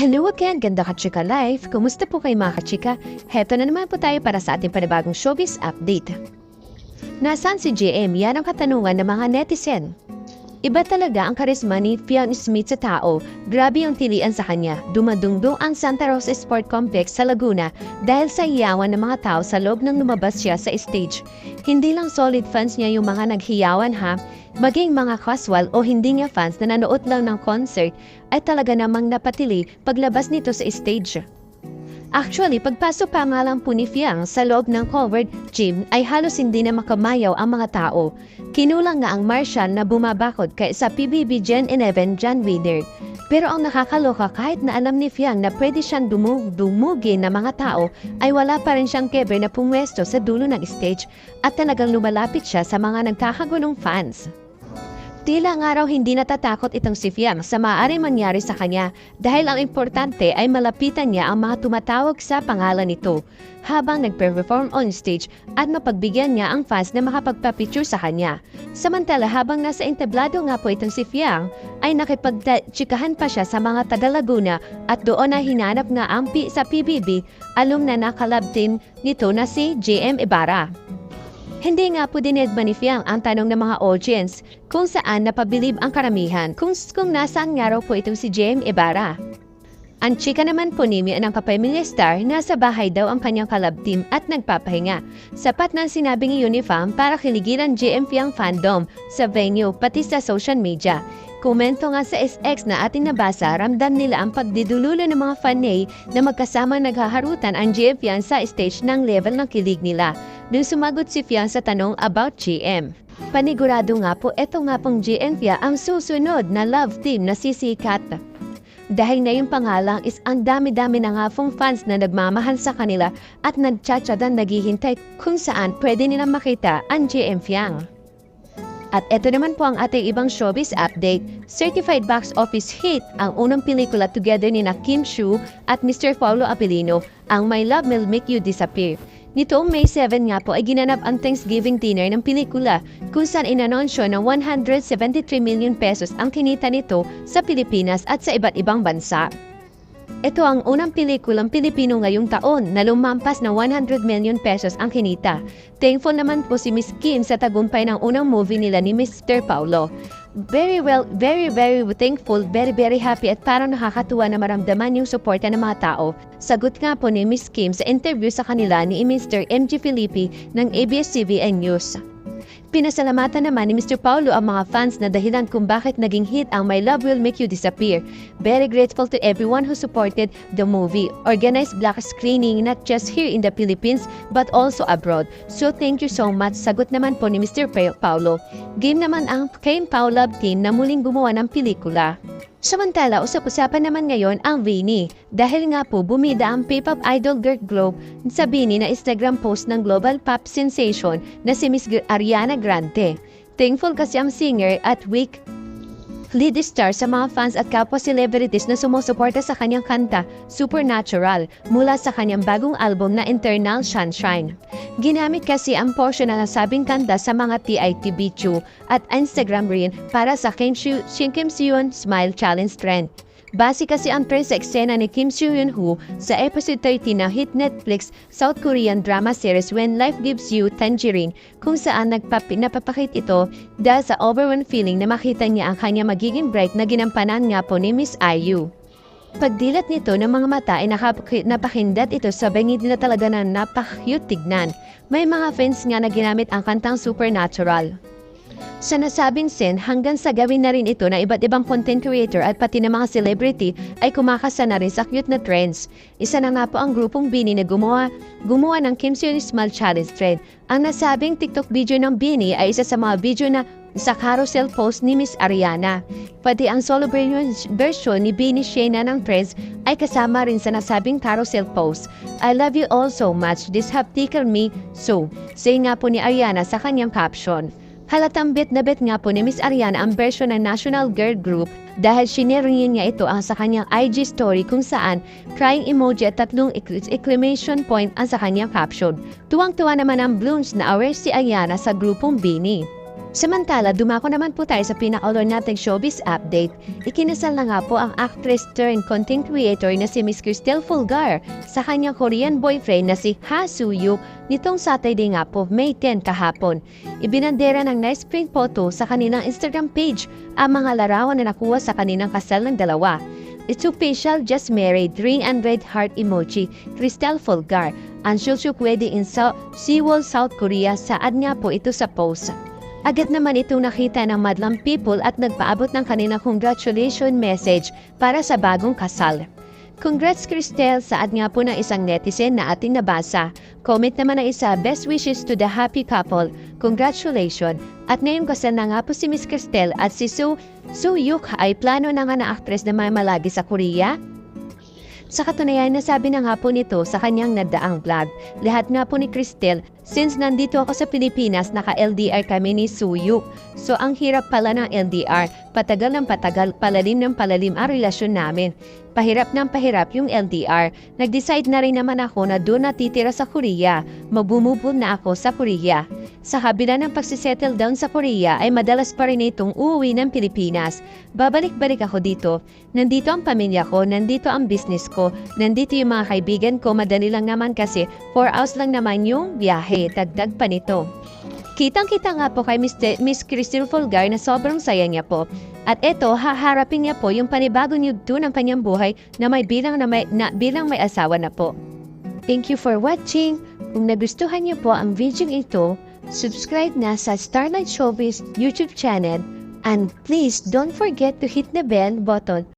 Hello again, ganda ka-chika life! Kumusta po kayo mga ka-chika? Heto na naman po tayo para sa ating panibagong showbiz update. Nasaan si JM? Yan ang katanungan ng mga netizen. Iba talaga ang karisma ni Fiang Smith sa tao. Grabe yung tilian sa kanya. Dumadungdong ang Santa Rosa Sport Complex sa Laguna dahil sa iyawan ng mga tao sa loob ng lumabas siya sa stage. Hindi lang solid fans niya yung mga naghiyawan ha, maging mga casual o hindi niya fans na nanood lang ng concert ay talaga namang napatili paglabas nito sa stage. Actually, pagpasok pa nga lang po ni Fiang sa loob ng covered gym ay halos hindi na makamayaw ang mga tao. Kinulang nga ang marshal na bumabakod kay sa PBB Gen 11 John Wiener. Pero ang nakakaloka kahit na alam ni Fiang na pwede siyang dumugi ng mga tao ay wala pa rin siyang keber na pumwesto sa dulo ng stage at talagang lumalapit siya sa mga nagkakagulong fans. Tila nga raw hindi natatakot itong si Fiang sa maaaring mangyari sa kanya dahil ang importante ay malapitan niya ang mga tumatawag sa pangalan nito habang nagpe-perform on stage at mapagbigyan niya ang fans na makapagpa-picture sa kanya. Samantala habang nasa entablado nga po itong si Fiang ay nakipagtsikahan pa siya sa mga taga Laguna at doon na hinanap nga ang sa PBB alum na nakalab team nito na si JM Ibarra. Hindi nga po dinedma ni Fiang ang tanong ng mga audience kung saan napabilib ang karamihan kung nasaan nga raw po itong si JM Ibarra. Ang chika naman po ni ng kapamilya star, nasa bahay daw ang kanyang kalab team at nagpapahinga. Sapat ng sinabing uniform para kiligiran JM Fiang fandom sa venue pati sa social media. Komento nga sa SX na ating nabasa, ramdam nila ang pagdidululo ng mga fanay na magkasama naghaharutan ang JM Fiang sa stage ng level ng kilig nila. Nung sumagot si Fiang sa tanong about GM. Panigurado nga po, eto nga pong JM Fiang ang susunod na love team na sisikat. Dahil na yung pangalang is ang dami-dami na nga pong fans na nagmamahal sa kanila at nagtsatsadan naghihintay kung saan pwede nilang makita ang JM Fiang. At eto naman po ang ating ibang showbiz update. Certified box office hit ang unang pelikula together ni Kim Chiu at Mr. Paulo Abilino, ang My Love Will Make You Disappear. Nitong May 7 nga po ay ginanap ang Thanksgiving dinner ng pelikula kung saan inanunsyo na 173 million pesos ang kinita nito sa Pilipinas at sa iba't ibang bansa. Ito ang unang pelikulang Pilipino ngayong taon na lumampas na 100 million pesos ang kinita. Thankful naman po si Miss Kim sa tagumpay ng unang movie nila ni Mr. Paulo. Very thankful, very happy at parang nakakatuwa na maramdaman yung suporta ng mga tao. Sagot nga po ni Miss Kim sa interview sa kanila ni Mr. MG Felipe ng ABS-CBN News. Pinasalamatan naman ni Mr. Paulo ang mga fans na dahilan kung bakit naging hit ang My Love Will Make You Disappear. Very grateful to everyone who supported the movie. Organized black screening not just here in the Philippines but also abroad. So thank you so much. Sagot naman po ni Mr. Paulo. Game naman ang Kim Paulab team na muling gumawa ng pelikula. Samantala, usap-usapan naman ngayon ang Vini dahil nga po bumida ang P-pop idol girl group sa Vini na Instagram post ng global pop sensation na si Miss Ariana Grande. Thankful kasi ang singer at week lead star sa mga fans at kapwa celebrities na sumusuporta sa kanyang kanta, Supernatural, mula sa kanyang bagong album na Eternal Sunshine. Ginamit kasi ang portion na nasabing kanta sa mga TITB at Instagram rin para sa Kim Soo-hyun Smile Challenge trend. Base kasi ang trend sa eksena ni Kim Soo-hyun sa episode 30 na hit Netflix South Korean drama series When Life Gives You Tangerine, kung saan napapakit ito dahil sa overwhelming feeling na makita niya ang kanya magiging bride na ginampanan nga po ni Miss IU. Pagdilat nito ng mga mata ay napakindat ito sa bangid na talaga na napakyut tignan. May mga fans nga na ginamit ang kantang Supernatural. Sa nasabing scene, hanggang sa gawin na rin ito na iba't ibang content creator at pati na mga celebrity ay kumakasa na rin sa cute na trends. Isa na nga po ang grupong Bini na gumawa ng Kim Soo-hyun Smile Challenge trend. Ang nasabing TikTok video ng Bini ay isa sa mga video na sa carousel post ni Miss Ariana. Pati ang solo version ni Bini Shayna ng trends ay kasama rin sa nasabing carousel post. I love you all so much, this have tickled me so. Say nga po ni Ariana sa kanyang caption. Halatang bet na bet nga po ni Miss Ariana ang version ng National Girl Group dahil shinare niya ito ang sa kanyang IG story kung saan crying emoji at 3 exclamation point ang sa kanyang caption. Tuwang-tuwa naman ang balloons na aware si Ariana sa grupong Bini. Samantala, dumako naman po tayo sa pinaka-olor nating showbiz update. Ikinasal na nga po ang actress turned content creator na si Miss Cristel Fulgar sa kanyang Korean boyfriend na si Ha Soo-yuk nitong Saturday nga po, May 10 kahapon. Ibinandera ng nice print photo sa kanilang Instagram page ang mga larawan na nakuha sa kanilang kasal ng dalawa. It's official, just married, ring and red heart emoji, Cristel Fulgar, ang Soo-yuk wedding in Seoul, South Korea. Saad nga po ito sa post. Agad naman itong nakita ng madlang people at nagpaabot ng kanilang congratulation message para sa bagong kasal. Congrats Cristel, saad nga po ng isang netizen na ating nabasa. Comment naman ng isa, best wishes to the happy couple. Congratulations. At ngayong kasal na nga po si Miss Cristel at si Soo-yuk ay plano na nga na actress na mamalagi sa Korea. Sa katunayan, nasabi na nga po nito sa kanyang nagdaang vlog. Lahat nga po ni Cristel, since nandito ako sa Pilipinas, naka-LDR kami ni Soo-yuk. So ang hirap pala ng LDR, patagal ng patagal, palalim ng palalim ang relasyon namin. Pahirap ng pahirap yung LDR. Nag-decide na rin naman ako na doon natitira sa Korea. Magbumubol na ako sa Korea. Sa kabila ng pagsisettle down sa Korea ay madalas pa rin itong uuwi ng Pilipinas. Babalik-balik ako dito. Nandito ang pamilya ko, nandito ang business ko, nandito yung mga kaibigan ko. Madali lang naman kasi 4 hours lang naman yung biyahe. Dagdag pa nito. Kitang-kita nga po kay Miss Cristel Fulgar na sobrang saya niya po. At eto, haharapin niya po yung panibagong yugto ng kanyang buhay na bilang may asawa na po. Thank you for watching. Kung nagustuhan niyo po ang video ito, subscribe na sa Starlight Showbiz YouTube channel and please don't forget to hit the bell button